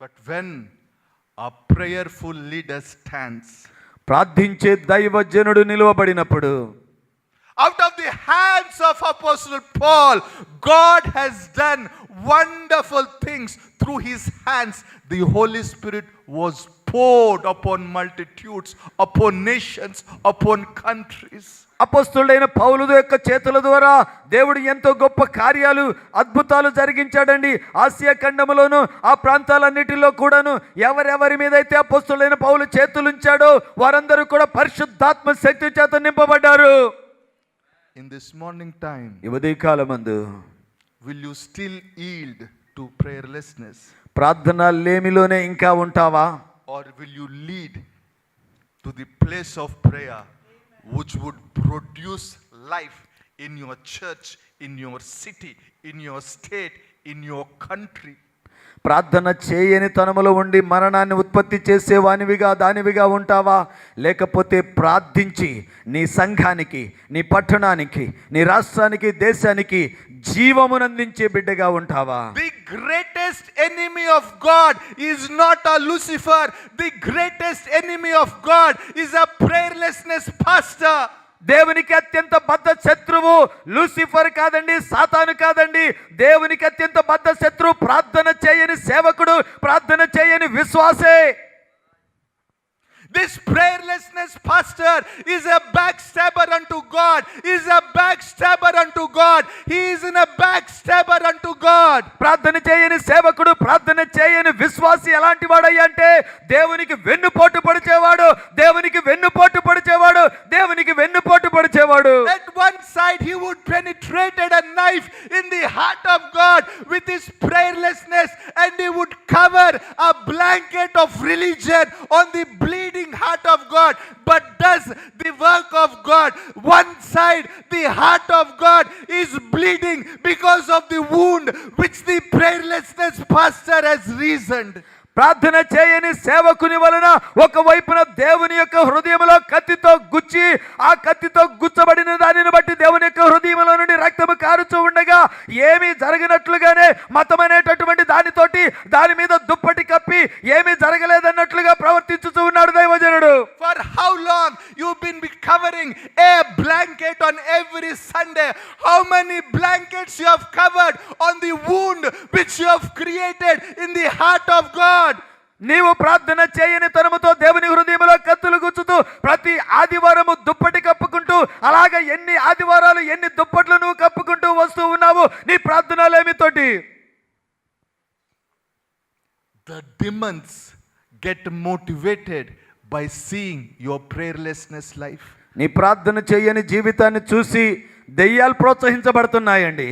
But when a prayerful leader stands, ప్రార్థించే దైవజనుడు నిలువబడినప్పుడు, out of the hands of Apostle Paul, God has done wonderful things through his hands. The Holy Spirit was poured upon multitudes, upon nations, upon countries. అపొస్తలుడైన పౌలు యొక్క చేతుల ద్వారా దేవుడు ఎంతో గొప్ప కార్యాలు, అద్భుతాలు జరిగించాడండి. ఆసియా ఖండములోను ఆ ప్రాంతాలన్నిటిలో కూడాను ఎవరెవరి మీద అయితే అపొస్తలుడైన పౌలు చేతులుంచాడో వారందరూ కూడా పరిశుద్ధాత్మ శక్తి చేత నింపబడ్డారు. In this morning time, ఈ ఉదయకాలమందు will you still yield to prayerlessness? ప్రార్థన లేమిలోనే ఇంకా ఉంటావా? Or will you lead to the place of prayer which would produce life in your church, in your city, in your state, in your country? ప్రార్థన చేయని తనములో ఉండి మరణాన్ని ఉత్పత్తి చేసేవానివిగా దానివిగా ఉంటావా? లేకపోతే ప్రార్థించి నీ సంఘానికి, నీ పట్టణానికి, నీ రాష్ట్రానికి, దేశానికి జీవమునందించే బిడ్డగా ఉంటావా? The greatest enemy of God is not a Lucifer. The greatest enemy of God is a prayerlessness pastor. దేవునికి అత్యంత బద్ధ శత్రువు లూసిఫర్ కాదండి, సాతాను కాదండి. దేవునికి అత్యంత బద్ధ శత్రువు ప్రార్థన చేయని సేవకుడు, ప్రార్థన చేయని విశ్వాసే. This prayerlessness pastor is a backstabber unto God. Is a backstabber unto God. He is in a backstabber unto God. ప్రార్థన చేయని సేవకుడు, ప్రార్థన చేయని విశ్వాసి ఎలాంటి వాడయ్యా అంటే దేవునికి వెన్నుపోటు పొడిచేవాడు, దేవునికి వెన్నుపోటు పొడిచేవాడు, దేవునికి వెన్నుపోటు పొడిచేవాడు. At one side he would penetrated a knife in the heart of God with his prayerlessness, and he would cover a blanket of religion on the bleeding heart of God, but does the work of God. One side the heart of God is bleeding because of the wound which the prayerlessness pastor has reasoned. ప్రార్థన చేయని సేవకుని వలన ఒకవైపున దేవుని యొక్క హృదయంలో కత్తితో గుచ్చి, ఆ కత్తితో గుచ్చబడిన దానిని బట్టి దేవుని యొక్క హృదయంలో నుండి రక్తము కారుచూ ఉండగా ఏమీ జరగనట్లుగానే మతం అనేటటువంటి దానితోటి దాని మీద దుప్పటి కప్పి ఏమీ జరగలేదన్నట్లుగా ప్రవర్తించుతూ ఉన్నాడు దైవజనుడు. For how long you've been covering a blanket on every Sunday? How many blankets you have covered on the wound which you have created in the heart of God? నీవు ప్రార్థన చేయని తనముతో దేవుని హృదయంలో కత్తులు గుచ్చుతూ ప్రతి ఆదివారము దుప్పటి కప్పుకుంటూ, అలాగే ఎన్ని ఆదివారాలు ఎన్ని దుప్పట్లు నువ్వు కప్పుకుంటూ వస్తూ ఉన్నావు నీ ప్రార్థనలేమితోటి? The demons get motivated by seeing your prayerlessness life. నీ ప్రార్థన చేయని జీవితాన్ని చూసి దెయ్యాలు ప్రోత్సహించబడుతున్నాయండి.